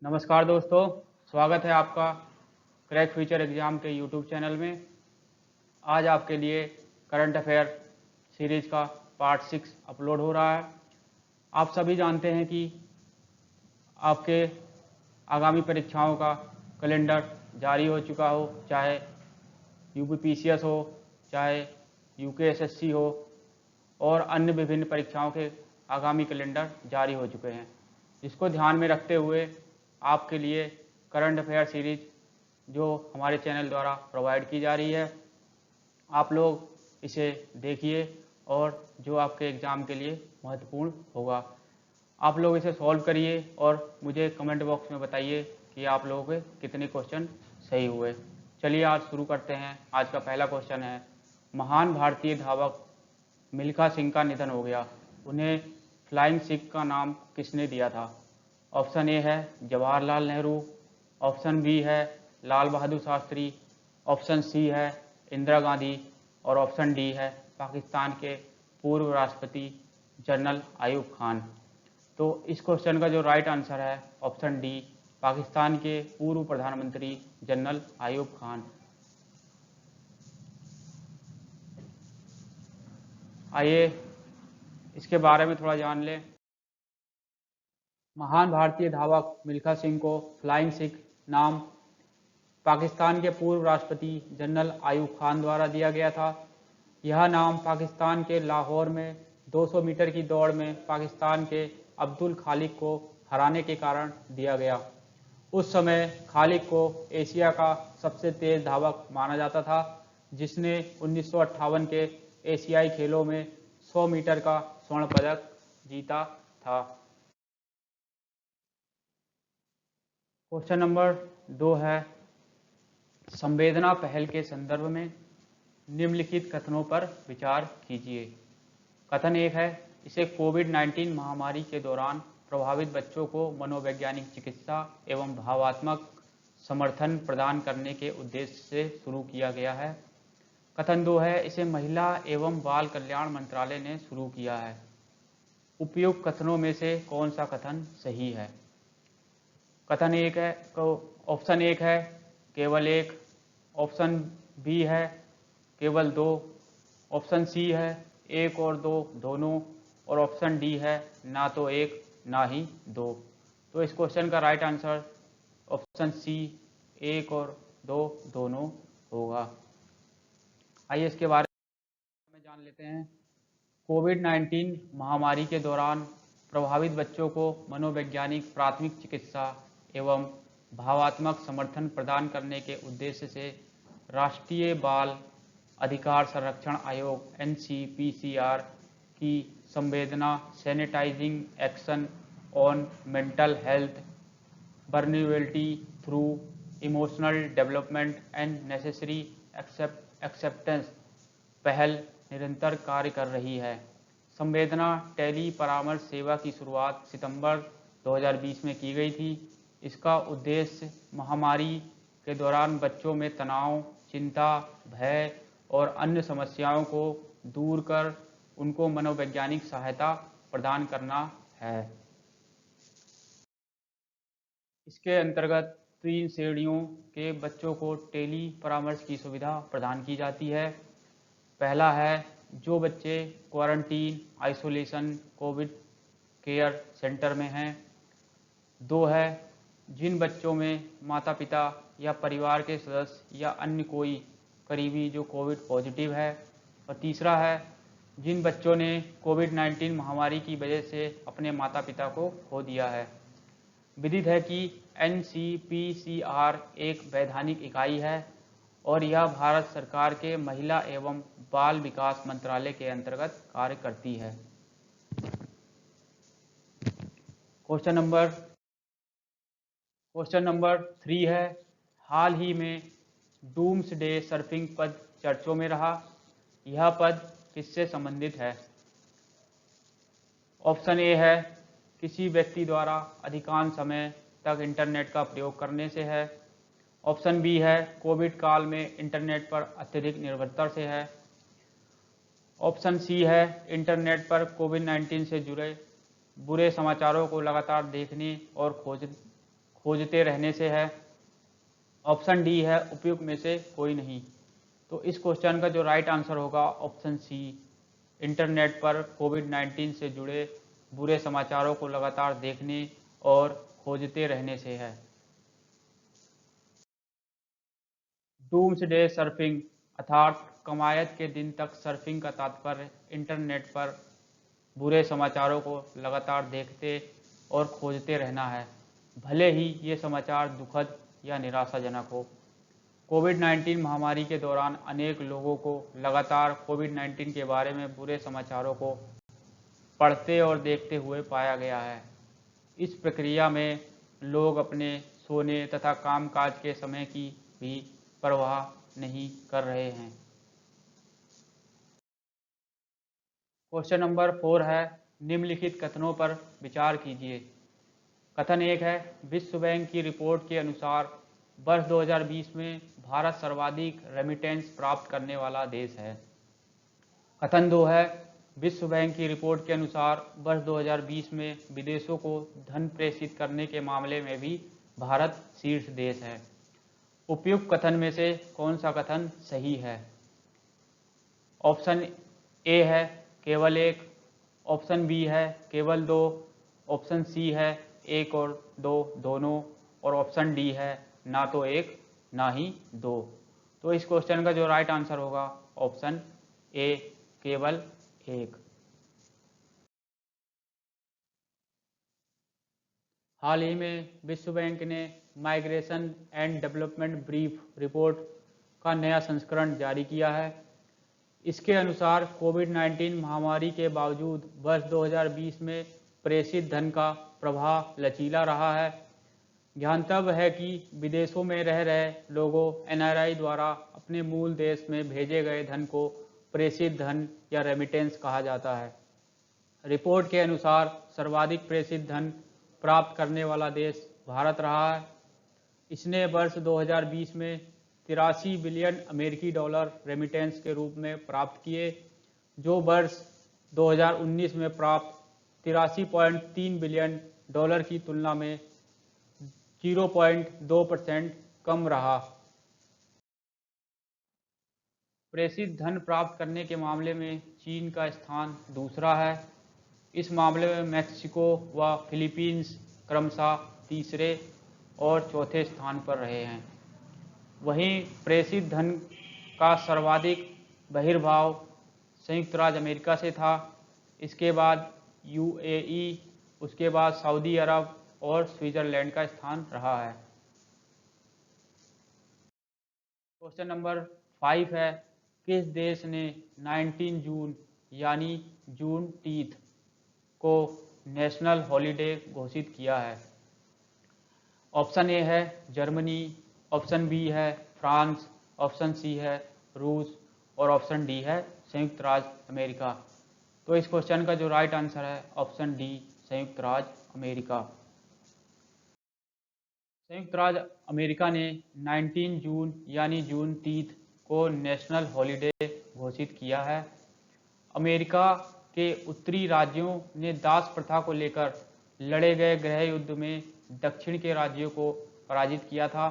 नमस्कार दोस्तों, स्वागत है आपका क्रैक फ्यूचर एग्ज़ाम के यूट्यूब चैनल में। आज आपके लिए करंट अफेयर सीरीज़ का पार्ट 6 अपलोड हो रहा है। आप सभी जानते हैं कि आपके आगामी परीक्षाओं का कैलेंडर जारी हो चुका हो, चाहे यूपीपीसीएस हो, चाहे यूकेएसएससी हो और अन्य विभिन्न परीक्षाओं के आगामी कैलेंडर जारी हो चुके हैं। जिसको ध्यान में रखते हुए आपके लिए करंट अफेयर सीरीज जो हमारे चैनल द्वारा प्रोवाइड की जा रही है, आप लोग इसे देखिए और जो आपके एग्ज़ाम के लिए महत्वपूर्ण होगा आप लोग इसे सॉल्व करिए और मुझे कमेंट बॉक्स में बताइए कि आप लोगों के कितने क्वेश्चन सही हुए। चलिए आज शुरू करते हैं। आज का पहला क्वेश्चन है, महान भारतीय धावक मिल्खा सिंह का निधन हो गया, उन्हें फ्लाइंग सिख का नाम किसने दिया था? ऑप्शन ए है जवाहरलाल नेहरू, ऑप्शन बी है लाल बहादुर शास्त्री, ऑप्शन सी है इंदिरा गांधी और ऑप्शन डी है पाकिस्तान के पूर्व राष्ट्रपति जनरल आयूब खान। तो इस क्वेश्चन का जो राइट आंसर है ऑप्शन डी, पाकिस्तान के पूर्व प्रधानमंत्री जनरल आयूब खान। आइए इसके बारे में थोड़ा जान लें। महान भारतीय धावक मिल्खा सिंह को फ्लाइंग सिख नाम पाकिस्तान के पूर्व राष्ट्रपति जनरल आयूब खान द्वारा दिया गया था। यह नाम पाकिस्तान के लाहौर में 200 मीटर की दौड़ में पाकिस्तान के अब्दुल खालिक को हराने के कारण दिया गया। उस समय खालिक को एशिया का सबसे तेज धावक माना जाता था, जिसने 1958 के एशियाई खेलों में 100 मीटर का स्वर्ण पदक जीता था। क्वेश्चन नंबर 2 है, संवेदना पहल के संदर्भ में निम्नलिखित कथनों पर विचार कीजिए। कथन 1 है, इसे कोविड-19 महामारी के दौरान प्रभावित बच्चों को मनोवैज्ञानिक चिकित्सा एवं भावात्मक समर्थन प्रदान करने के उद्देश्य से शुरू किया गया है। कथन 2 है, इसे महिला एवं बाल कल्याण मंत्रालय ने शुरू किया है। उपयुक्त कथनों में से कौन सा कथन सही है? कथन 1 है, ऑप्शन 1 है केवल 1, ऑप्शन बी है केवल 2, ऑप्शन सी है 1 और 2 दोनों, और ऑप्शन डी है ना तो 1 ना ही 2। तो इस क्वेश्चन का राइट आंसर ऑप्शन सी 1 और 2 दोनों होगा। आइए इसके बारे में जान लेते हैं। कोविड-19 महामारी के दौरान प्रभावित बच्चों को मनोवैज्ञानिक प्राथमिक चिकित्सा एवं भावात्मक समर्थन प्रदान करने के उद्देश्य से राष्ट्रीय बाल अधिकार संरक्षण आयोग NCPCR की संवेदना sensitizing action on mental health vulnerability through emotional development and necessary acceptance पहल निरंतर कार्य कर रही है। संवेदना टेली परामर्श सेवा की शुरुआत सितंबर 2020 में की गई थी। इसका उद्देश्य महामारी के दौरान बच्चों में तनाव, चिंता, भय और अन्य समस्याओं को दूर कर उनको मनोवैज्ञानिक सहायता प्रदान करना है। इसके अंतर्गत 3 श्रेणियों के बच्चों को टेली परामर्श की सुविधा प्रदान की जाती है। पहला है जो बच्चे quarantine, isolation, Covid care centre में हैं। 2 है जिन बच्चों में माता पिता या परिवार के सदस्य या अन्य कोई करीबी जो कोविड पॉजिटिव है। और तीसरा है जिन बच्चों ने कोविड-19 महामारी की वजह से अपने माता पिता को खो दिया है। विदित है कि NCPCR एक वैधानिक इकाई है और यह भारत सरकार के महिला एवं बाल विकास मंत्रालय के अंतर्गत कार्य करती है। क्वेश्चन नंबर 3 है, हाल ही में डूम्सडे सर्फिंग पद चर्चों में रहा। यह पद किससे संबंधित है? ऑप्शन ए है किसी व्यक्ति द्वारा अधिकांश समय तक इंटरनेट का प्रयोग करने से है। ऑप्शन बी है कोविड काल में इंटरनेट पर अत्यधिक निर्भरता से है। ऑप्शन सी है इंटरनेट पर कोविड-19 से जुड़े बुरे समाचारों को लगातार देखने और खोजते रहने से है। ऑप्शन डी है उपयुक्त में से कोई नहीं। तो इस क्वेश्चन का जो राइट आंसर होगा ऑप्शन सी, इंटरनेट पर कोविड-19 से जुड़े बुरे समाचारों को लगातार देखने और खोजते रहने से है। डूम्सडे सर्फिंग अर्थात कमायत के दिन तक सर्फिंग का तात्पर्य इंटरनेट पर बुरे समाचारों को लगातार देखते और खोजते रहना है, भले ही ये समाचार दुखद या निराशाजनक हो। कोविड-19 महामारी के दौरान अनेक लोगों को लगातार कोविड-19 के बारे में बुरे समाचारों को पढ़ते और देखते हुए पाया गया है। इस प्रक्रिया में लोग अपने सोने तथा कामकाज के समय की भी परवाह नहीं कर रहे हैं। क्वेश्चन नंबर 4 है, निम्नलिखित कथनों पर विचार कीजिए। कथन 1 है, विश्व बैंक की रिपोर्ट के अनुसार वर्ष 2020 में भारत सर्वाधिक रेमिटेंस प्राप्त करने वाला देश है। कथन 2 है, विश्व बैंक की रिपोर्ट के अनुसार वर्ष 2020 में विदेशों को धन प्रेषित करने के मामले में भी भारत शीर्ष देश है। उपयुक्त कथन में से कौन सा कथन सही है? ऑप्शन ए है केवल एक, ऑप्शन बी है केवल दो, ऑप्शन सी है एक और दो दोनों, और ऑप्शन डी है ना तो एक ना ही दो। तो इस क्वेश्चन का जो राइट आंसर होगा ऑप्शन ए, केवल एक। हाल ही में विश्व बैंक ने migration and development brief report का नया संस्करण जारी किया है। इसके अनुसार कोविड-19 महामारी के बावजूद वर्ष 2020 में प्रेषित धन का प्रवाह लचीला रहा है। ध्यातव्य है कि विदेशों में रह रहे लोगों NRI द्वारा अपने मूल देश में भेजे गए धन को प्रेषित धन या रेमिटेंस कहा जाता है। रिपोर्ट के अनुसार सर्वाधिक प्रेषित धन प्राप्त करने वाला देश भारत रहा है। इसने वर्ष 2020 में 83 बिलियन अमेरिकी डॉलर रेमिटेंस के रूप में प्राप्त किए, जो वर्ष 2019 में प्राप्त 83.3 बिलियन डॉलर की तुलना में 0.2% कम रहा। प्रेषित धन प्राप्त करने के मामले में चीन का स्थान दूसरा है। इस मामले में मैक्सिको व फिलीपींस क्रमशः तीसरे और चौथे स्थान पर रहे हैं। वहीं प्रेषित धन का सर्वाधिक बहिर्भाव संयुक्त राज्य अमेरिका से था, इसके बाद UAE, उसके बाद सऊदी अरब और स्विट्जरलैंड का स्थान रहा है। क्वेश्चन नंबर 5 है, किस देश ने 19 जून यानी जूनटीथ को नेशनल हॉलिडे घोषित किया है? ऑप्शन ए है जर्मनी, ऑप्शन बी है फ्रांस, ऑप्शन सी है रूस और ऑप्शन डी है संयुक्त राज्य अमेरिका। तो इस क्वेश्चन का जो राइट आंसर है ऑप्शन डी, संयुक्त राज्य अमेरिका। संयुक्त राज्य अमेरिका ने 19 जून यानी जूनटीथ को नेशनल हॉलिडे घोषित किया है। अमेरिका के उत्तरी राज्यों ने दास प्रथा को लेकर लड़े गए गृह युद्ध में दक्षिण के राज्यों को पराजित किया था।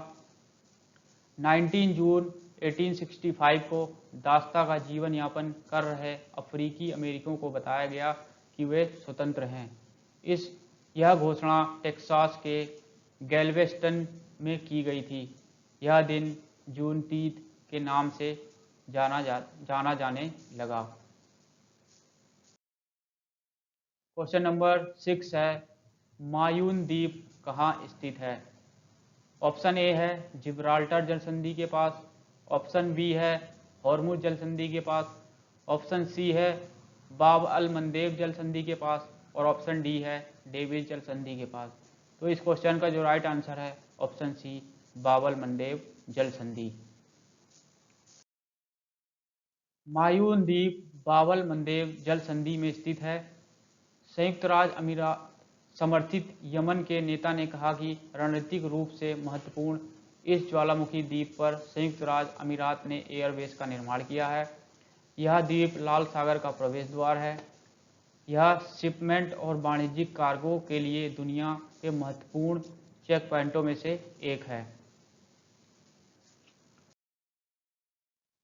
19 जून 1865 को दासता का जीवन यापन कर रहे अफ्रीकी अमेरिकियों को बताया गया कि वे स्वतंत्र हैं। यह घोषणा टेक्सास के गैल्वेस्टन में की गई थी। यह दिन जूनटीथ के नाम से जाना जाने लगा। क्वेश्चन नंबर 6 है, मायून द्वीप कहाँ स्थित है? ऑप्शन ए है जिब्राल्टर जलसंधि के पास, ऑप्शन बी है हॉर्मुज जलसंधि के पास, ऑप्शन सी है बाब अल मंदेब जलसंधि के पास और ऑप्शन डी है डेविस जलसंधि के पास। तो इस क्वेश्चन का जो राइट आंसर है ऑप्शन सी, बाब अल मंदेब जलसंधि। मायून द्वीप बाब अल मंदेब जलसंधि में स्थित है। संयुक्त राज्य अमीरात समर्थित यमन के नेता ने कहा कि रणनीतिक रूप से महत्वपूर्ण इस ज्वालामुखी द्वीप पर संयुक्त राज्य अमीरात ने एयरबेस का निर्माण किया है। यह द्वीप लाल सागर का प्रवेश द्वार है। यह शिपमेंट और वाणिज्यिक कार्गो के लिए दुनिया के महत्वपूर्ण चेक पॉइंटों में से एक है।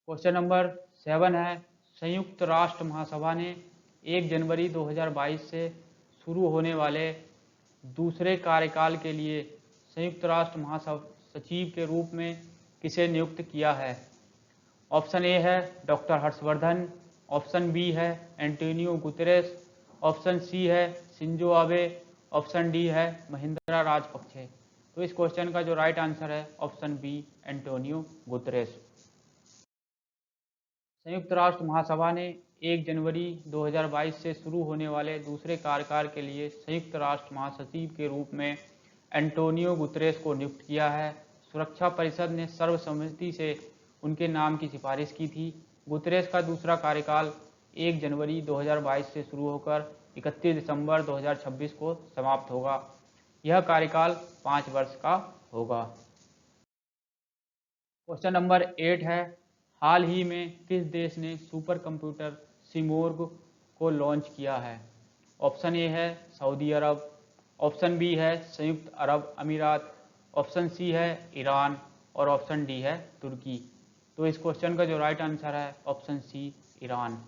क्वेश्चन नंबर 7 है, संयुक्त राष्ट्र महासभा ने 1 जनवरी 2022 से शुरू होने वाले दूसरे कार्यकाल के लिए संयुक्त राष्ट्र महासचिव के रूप में किसे नियुक्त किया है? ऑप्शन ए है डॉक्टर हर्षवर्धन, ऑप्शन बी है एंटोनियो गुतेरेस, ऑप्शन सी है शिंजो आबे, ऑप्शन डी है महिंद्रा राजपक्षे। तो इस क्वेश्चन का जो राइट आंसर है ऑप्शन बी एंटोनियो गुतेरेस। संयुक्त राष्ट्र महासभा ने 1 जनवरी 2022 से शुरू होने वाले दूसरे कार्यकाल के लिए संयुक्त राष्ट्र महासचिव के रूप में एंटोनियो गुतेरेस को नियुक्त किया है। सुरक्षा परिषद ने सर्वसम्मति से उनके नाम की सिफारिश की थी। गुतेरेस का दूसरा कार्यकाल 1 जनवरी 2022 से शुरू होकर 31 दिसंबर 2026 को समाप्त होगा। यह कार्यकाल 5 वर्ष का होगा। क्वेश्चन नंबर 8 है, हाल ही में किस देश ने सुपर कंप्यूटर सिमोर्ग को लॉन्च किया है? ऑप्शन ए है सऊदी अरब, ऑप्शन बी है संयुक्त अरब अमीरात, ऑप्शन सी है ईरान और ऑप्शन डी है तुर्की। तो इस क्वेश्चन का जो राइट आंसर है ऑप्शन सी ईरान।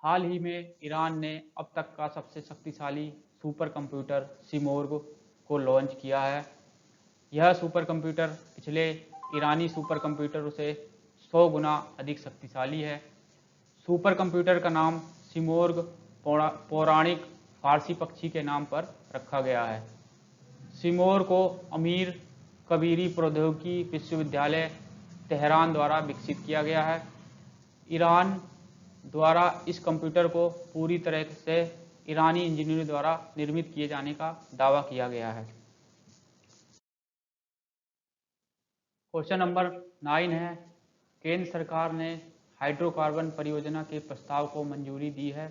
हाल ही में ईरान ने अब तक का सबसे शक्तिशाली सुपर कंप्यूटर सिमोर्ग को लॉन्च किया है। यह सुपर कंप्यूटर पिछले ईरानी सुपर कंप्यूटर से 100 गुना अधिक शक्तिशाली है। सुपर कंप्यूटर का नाम सिमोर्ग पौराणिक फारसी पक्षी के नाम पर रखा गया है। सिमोर को अमीर कबीरी प्रौद्योगिकी विश्वविद्यालय तेहरान द्वारा विकसित किया गया है। ईरान द्वारा इस कंप्यूटर को पूरी तरह से ईरानी इंजीनियरों द्वारा निर्मित किए जाने का दावा किया गया है। क्वेश्चन नंबर 9 है, केंद्र सरकार ने हाइड्रोकार्बन परियोजना के प्रस्ताव को मंजूरी दी है।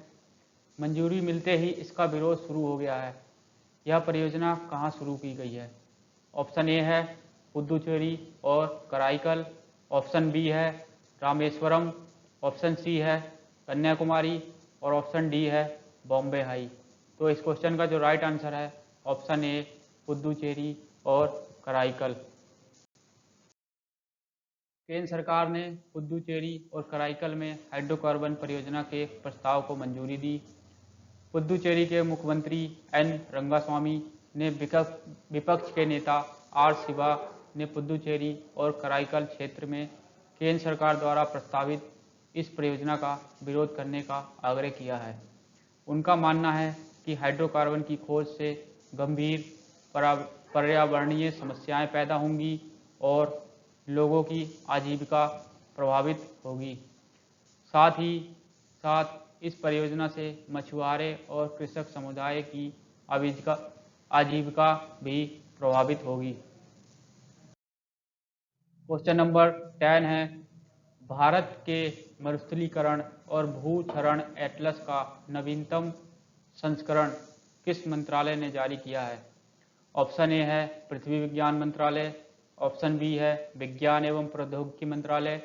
मंजूरी मिलते ही इसका विरोध शुरू हो गया है। यह परियोजना कहाँ शुरू की गई है? ऑप्शन ए है पुदुचेरी और कराईकल, ऑप्शन बी है रामेश्वरम, ऑप्शन सी है कन्याकुमारी और ऑप्शन डी है बॉम्बे हाई। तो इस क्वेश्चन का जो राइट आंसर है ऑप्शन ए पुदुचेरी और कराईकल। केंद्र सरकार ने पुदुचेरी और कराईकल में हाइड्रोकार्बन परियोजना के प्रस्ताव को मंजूरी दी। पुदुचेरी के मुख्यमंत्री एन रंगास्वामी ने विपक्ष के नेता आर शिवा ने पुदुचेरी और कराईकल क्षेत्र में केंद्र सरकार द्वारा प्रस्तावित इस परियोजना का विरोध करने का आग्रह किया है। उनका मानना है कि हाइड्रोकार्बन की खोज से गंभीर पर्यावरणीय समस्याएं पैदा होंगी और लोगों की आजीविका प्रभावित होगी। साथ ही साथ इस परियोजना से मछुआरे और कृषक समुदाय की आजीविका भी प्रभावित होगी। क्वेश्चन नंबर 10 है, भारत के मरुस्थलीकरण और भू-क्षरण एटलस का नवीनतम संस्करण किस मंत्रालय ने जारी किया है? ऑप्शन ए है पृथ्वी विज्ञान मंत्रालय, ऑप्शन बी है विज्ञान एवं प्रौद्योगिकी मंत्रालय,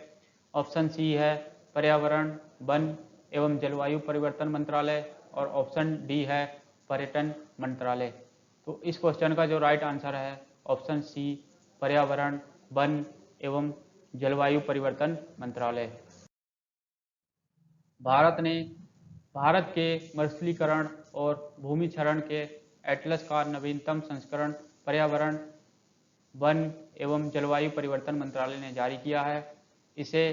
ऑप्शन सी है पर्यावरण वन एवं जलवायु परिवर्तन मंत्रालय और ऑप्शन डी है पर्यटन मंत्रालय। तो इस क्वेश्चन का जो राइट आंसर है ऑप्शन सी पर्यावरण वन एवं जलवायु परिवर्तन मंत्रालय। भारत के मरुस्थलीकरण और भूमि क्षरण के एटलस का नवीनतम संस्करण पर्यावरण वन एवं जलवायु परिवर्तन मंत्रालय ने जारी किया है। इसे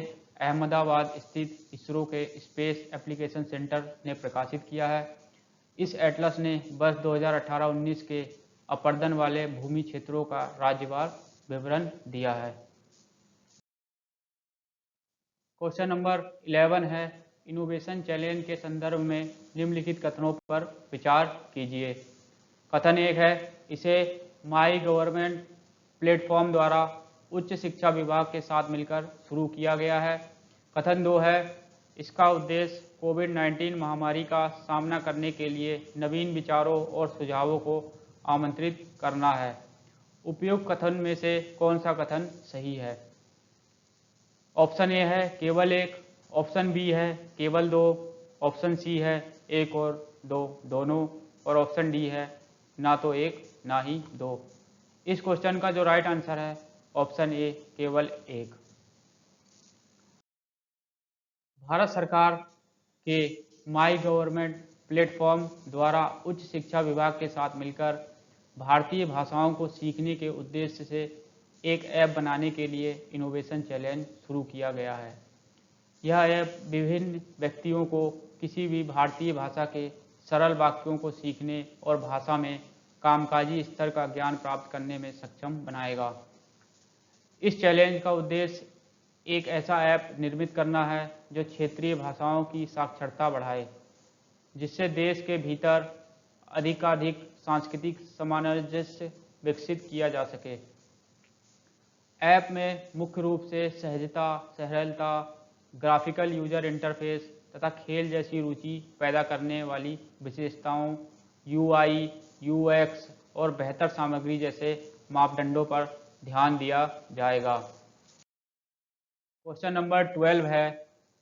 अहमदाबाद स्थित इसरो के स्पेस एप्लीकेशन सेंटर ने प्रकाशित किया है। इस एटलस ने वर्ष 2018-19 के अपर्दन वाले भूमि क्षेत्रों का राज्यवार विवरण दिया है। क्वेश्चन नंबर 11 है, इनोवेशन चैलेंज के संदर्भ में निम्नलिखित कथनों पर विचार कीजिए। कथन 1 है, इसे माई गवर्नमेंट प्लेटफॉर्म द्वारा उच्च शिक्षा विभाग के साथ मिलकर शुरू किया गया है। कथन 2 है, इसका उद्देश्य कोविड-19 महामारी का सामना करने के लिए नवीन विचारों और सुझावों को आमंत्रित करना है। उपयुक्त कथन में से कौन सा कथन सही है? ऑप्शन ए है केवल एक, ऑप्शन बी है केवल दो, ऑप्शन सी है एक और दो दोनों और ऑप्शन डी है ना तो 1 ना ही 2। इस क्वेश्चन का जो राइट आंसर है ऑप्शन ए केवल 1। भारत सरकार के माई गवर्नमेंट प्लेटफॉर्म द्वारा उच्च शिक्षा विभाग के साथ मिलकर भारतीय भाषाओं को सीखने के उद्देश्य से एक ऐप बनाने के लिए इनोवेशन चैलेंज शुरू किया गया है। यह ऐप विभिन्न व्यक्तियों को किसी भी भारतीय भाषा के सरल वाक्यों को सीखने और भाषा में कामकाजी स्तर का ज्ञान प्राप्त करने में सक्षम बनाएगा। इस चैलेंज का उद्देश्य एक ऐसा ऐप निर्मित करना है जो क्षेत्रीय भाषाओं की साक्षरता बढ़ाए, जिससे देश के भीतर अधिकाधिक सांस्कृतिक सामंजस्य विकसित किया जा सके। ऐप में मुख्य रूप से सहजता, सरलता, ग्राफिकल यूजर इंटरफेस तथा खेल जैसी रुचि पैदा करने वाली विशेषताओं, यूआई, यूएक्स और बेहतर सामग्री जैसे मापदंडों पर ध्यान दिया जाएगा। क्वेश्चन नंबर 12 है,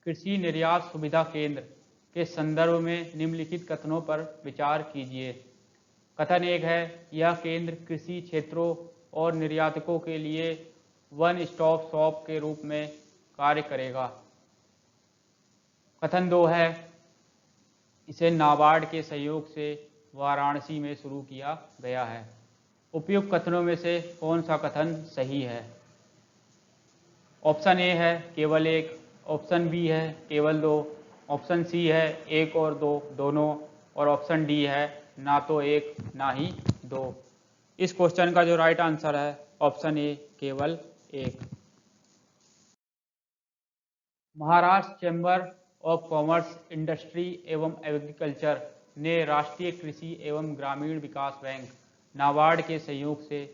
कृषि निर्यात सुविधा केंद्र के संदर्भ में निम्नलिखित कथनों पर विचार कीजिए। कथन 1 है, यह केंद्र कृषि क्षेत्रों और निर्यातकों के लिए वन स्टॉप शॉप के रूप में कार्य करेगा। कथन 2 है, इसे नाबार्ड के सहयोग से वाराणसी में शुरू किया गया है। उपयुक्त कथनों में से कौन सा कथन सही है? ऑप्शन ए है केवल 1, ऑप्शन बी है केवल 2, ऑप्शन सी है 1 और 2 दोनों, और ऑप्शन डी है ना तो 1 ना ही 2। इस क्वेश्चन का जो राइट आंसर है ऑप्शन ए केवल 1। Maharashtra chamber of commerce, industry एवं एग्रीकल्चर ने राष्ट्रीय कृषि एवं ग्रामीण विकास बैंक नाबार्ड के सहयोग से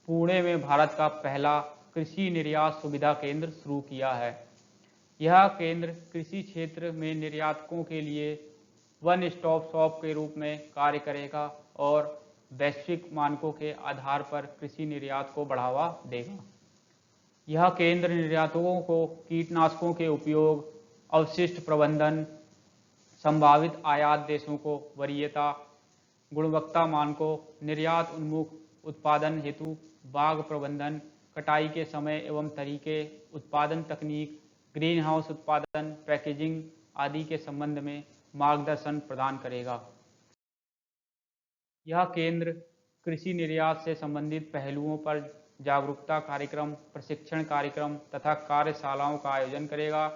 पुणे में भारत का पहला कृषि निर्यात सुविधा केंद्र शुरू किया है। यह केंद्र कृषि क्षेत्र में निर्यातकों के लिए वन स्टॉप शॉप के रूप में कार्य करेगा और वैश्विक मानकों के आधार पर कृषि निर्यात को बढ़ावा देगा। यह केंद्र निर्यातकों को कीटनाशकों के उपयोग, अवशिष्ट प्रबंधन, संभावित आयात देशों को वरीयता, गुणवत्ता मानकों, निर्यात उन्मुख उत्पादन हेतु बाग प्रबंधन, कटाई के समय एवं तरीके, उत्पादन तकनीक, ग्रीन हाउस उत्पादन, पैकेजिंग आदि के संबंध में मार्गदर्शन प्रदान करेगा। यह केंद्र कृषि निर्यात से संबंधित पहलुओं पर जागरूकता कार्यक्रम, प्रशिक्षण कार्यक्रम तथा कार्यशालाओं का आयोजन करेगा।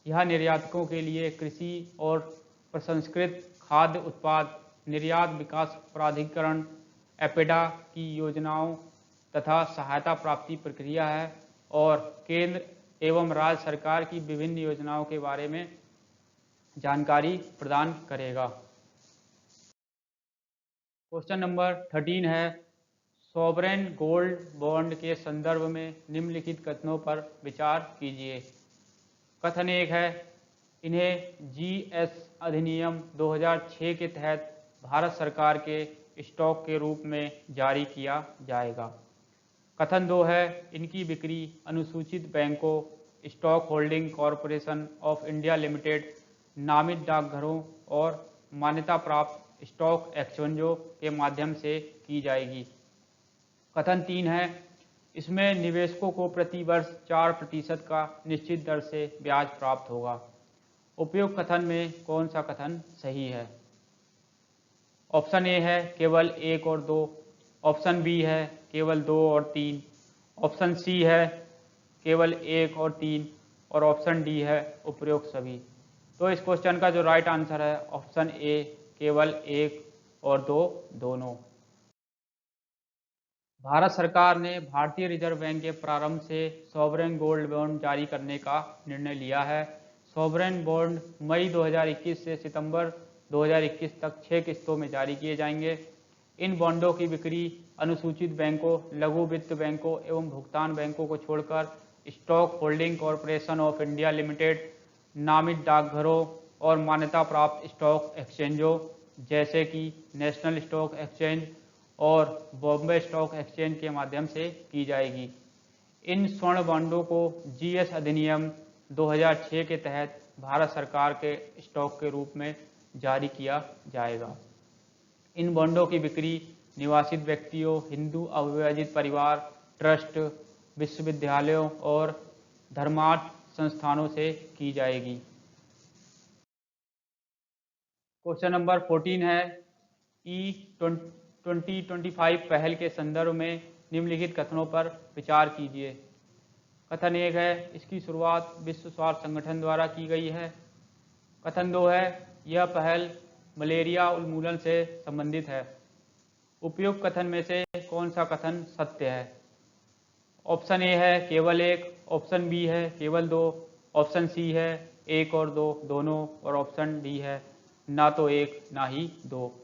यह निर्यातकों के लिए कृषि और प्रसंस्कृत खाद्य उत्पाद निर्यात विकास प्राधिकरण एपेडा की योजनाओं तथा सहायता प्राप्ति प्रक्रिया है और केंद्र एवं राज्य सरकार की विभिन्न योजनाओं के बारे में जानकारी प्रदान करेगा। क्वेश्चन नंबर 13 है, सॉवरेन गोल्ड बॉन्ड के संदर्भ में निम्नलिखित कथनों पर विचार कीजिए। कथन 1 है, इन्हें जीएस अधिनियम 2006 के तहत भारत सरकार के स्टॉक के रूप में जारी किया जाएगा। कथन 2 है, इनकी बिक्री अनुसूचित बैंकों, stock holding corporation of India limited, नामित डाकघरों और मान्यता प्राप्त स्टॉक एक्सचेंजों के माध्यम से की जाएगी। कथन 3 है, इसमें निवेशकों को प्रति वर्ष 4% का निश्चित दर से ब्याज प्राप्त होगा। उपयुक्त कथन में कौन सा कथन सही है? ऑप्शन ए है केवल 1 और 2, ऑप्शन बी है केवल 2 और 3, ऑप्शन सी है केवल 1 और 3 और ऑप्शन डी है उपयुक्त सभी। तो इस क्वेश्चन का जो राइट आंसर है ऑप्शन ए केवल 1 और 2 दोनों। भारत सरकार ने भारतीय रिजर्व बैंक के प्रारंभ से सॉवरेन गोल्ड बॉन्ड जारी करने का निर्णय लिया है। सॉवरेन बॉन्ड मई 2021 से सितंबर 2021 तक 6 किस्तों में जारी किए जाएंगे। इन बॉन्डों की बिक्री अनुसूचित बैंकों, लघु वित्त बैंकों एवं भुगतान बैंकों को छोड़कर stock holding corporation of India limited, नामित डाकघरों और मान्यता प्राप्त स्टॉक एक्सचेंजों जैसे कि नेशनल स्टॉक एक्सचेंज और बॉम्बे स्टॉक एक्सचेंज के माध्यम से की जाएगी। इन स्वर्ण बॉन्डों को जीएस अधिनियम 2006 के तहत भारत सरकार के स्टॉक के रूप में जारी किया जाएगा। इन बॉन्डों की बिक्री निवासित व्यक्तियों, हिंदू अविभाजित परिवार, ट्रस्ट, विश्वविद्यालयों और धर्मार्थ संस्थानों से की जाएगी। क्वेश्चन नंबर 14 है E2025 पहल के संदर्भ में निम्नलिखित कथनों पर विचार कीजिए। कथन 1 है, इसकी शुरुआत विश्व स्वास्थ्य संगठन द्वारा की गई है। कथन 2 है, यह पहल मलेरिया उन्मूलन से संबंधित है। उपयुक्त कथन में से कौन सा कथन सत्य है? ऑप्शन ए है केवल एक, ऑप्शन बी है केवल दो, ऑप्शन सी है एक और दो दोनों, और ऑप्शन डी है ना तो एक ना ही दो।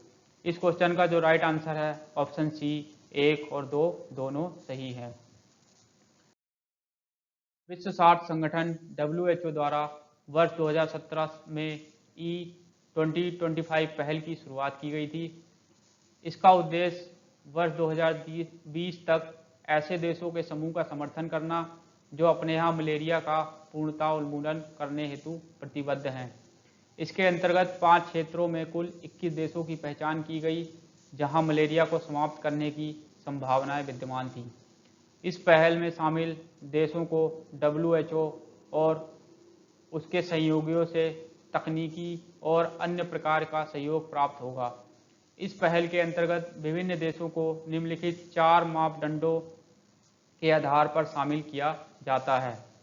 इस क्वेश्चन का जो राइट आंसर है ऑप्शन सी, एक और दो दोनों सही है। विश्व स्वास्थ्य संगठन WHO द्वारा वर्ष 2017 में E2025 पहल की शुरुआत की गई थी। इसका उद्देश्य वर्ष 2020 तक ऐसे देशों के समूह का समर्थन करना जो अपने यहाँ मलेरिया का पूर्णतः उन्मूलन करने हेतु प्रतिबद्ध हैं। इसके अंतर्गत 5 क्षेत्रों में कुल 21 देशों की पहचान की गई जहां मलेरिया को समाप्त करने की संभावनाएं विद्यमान थी। इस पहल में शामिल देशों को WHO और उसके सहयोगियों से तकनीकी और अन्य प्रकार का सहयोग प्राप्त होगा। इस पहल के अंतर्गत विभिन्न देशों को निम्नलिखित 4 मापदंडों के आधार पर शामिल किया जाता है।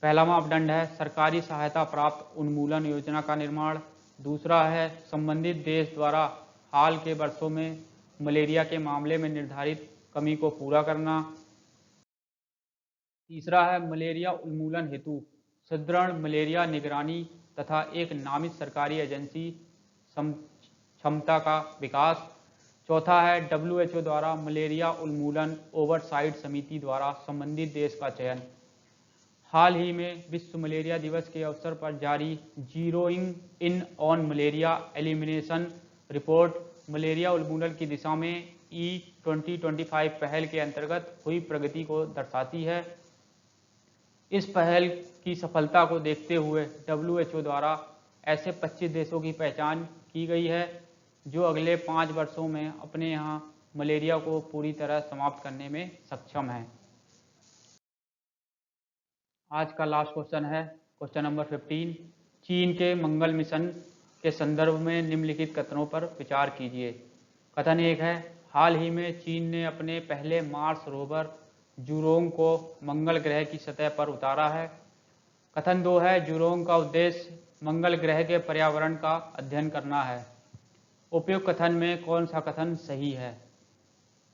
पहला मापदंड है सरकारी सहायता प्राप्त उन्मूलन योजना का निर्माण। दूसरा है संबंधित देश द्वारा हाल के वर्षों में मलेरिया के मामले में निर्धारित कमी को पूरा करना। तीसरा है मलेरिया उन्मूलन हेतु सुदृढ़ मलेरिया निगरानी तथा एक नामित सरकारी एजेंसी क्षमता का विकास। चौथा है WHO द्वारा मलेरिया उन्मूलन ओवरसाइट समिति द्वारा संबंधित देश का चयन। हाल ही में विश्व मलेरिया दिवस के अवसर पर जारी zeroing in on malaria elimination report malaria उन्मूलन की दिशा में E2025 पहल के अंतर्गत हुई प्रगति को दर्शाती है। इस पहल की सफलता को देखते हुए WHO द्वारा ऐसे 25 देशों की पहचान की गई है जो अगले 5 वर्षों में अपने यहाँ मलेरिया को पूरी तरह समाप्त करने में सक्षम हैं। आज का लास्ट क्वेश्चन है क्वेश्चन नंबर 15। चीन के मंगल मिशन के संदर्भ में निम्नलिखित कथनों पर विचार कीजिए। कथन 1 है, हाल ही में चीन ने अपने पहले मार्स रोवर जूरोंग को मंगल ग्रह की सतह पर उतारा है। कथन 2 है, जूरोंग का उद्देश्य मंगल ग्रह के पर्यावरण का अध्ययन करना है। उपयुक्त कथन में कौन सा कथन सही है?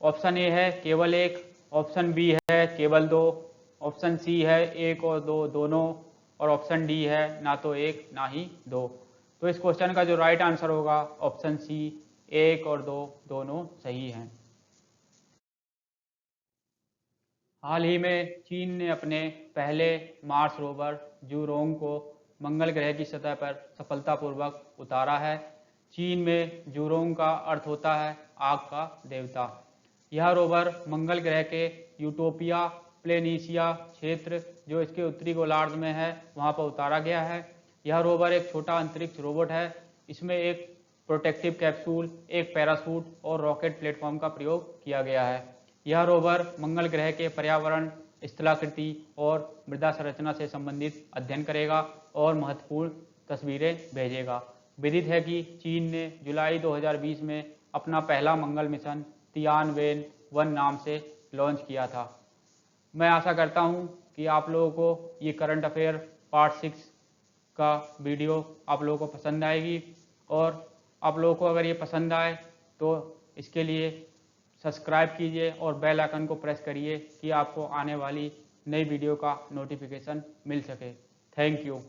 ऑप्शन ए है केवल एक, ऑप्शन बी है केवल दो, ऑप्शन सी है एक और दो दोनों, और ऑप्शन डी है ना तो एक ना ही दो। तो इस क्वेश्चन का जो राइट आंसर होगा ऑप्शन सी, एक और दो दोनों सही हैं। हाल ही में चीन ने अपने पहले मार्स रोवर जूरोंग को मंगल ग्रह की सतह पर सफलतापूर्वक उतारा है। चीन में जूरोंग का अर्थ होता है आग का देवता। यह रोवर मंगल ग्रह के यूटोपिया प्लेनीशिया क्षेत्र जो इसके उत्तरी गोलार्ध में है वहां पर उतारा गया है। यह रोवर एक छोटा अंतरिक्ष रोबोट है। इसमें एक प्रोटेक्टिव कैप्सूल, एक पैराशूट और रॉकेट प्लेटफॉर्म का प्रयोग किया गया है। यह रोवर मंगल ग्रह के पर्यावरण, स्थलाकृति और मृदा संरचना से संबंधित अध्ययन करेगा और महत्वपूर्ण तस्वीरें भेजेगा। विदित है कि चीन ने जुलाई 2020 में अपना पहला मंगल मिशन तियानवेन-1 नाम से लॉन्च किया था। मैं आशा करता हूं कि आप लोगों को ये करंट अफेयर पार्ट 6 का वीडियो आप लोगों को पसंद आएगी, और आप लोगों को अगर ये पसंद आए तो इसके लिए सब्सक्राइब कीजिए और बेल आइकन को प्रेस करिए कि आपको आने वाली नई वीडियो का नोटिफिकेशन मिल सके। Thank you.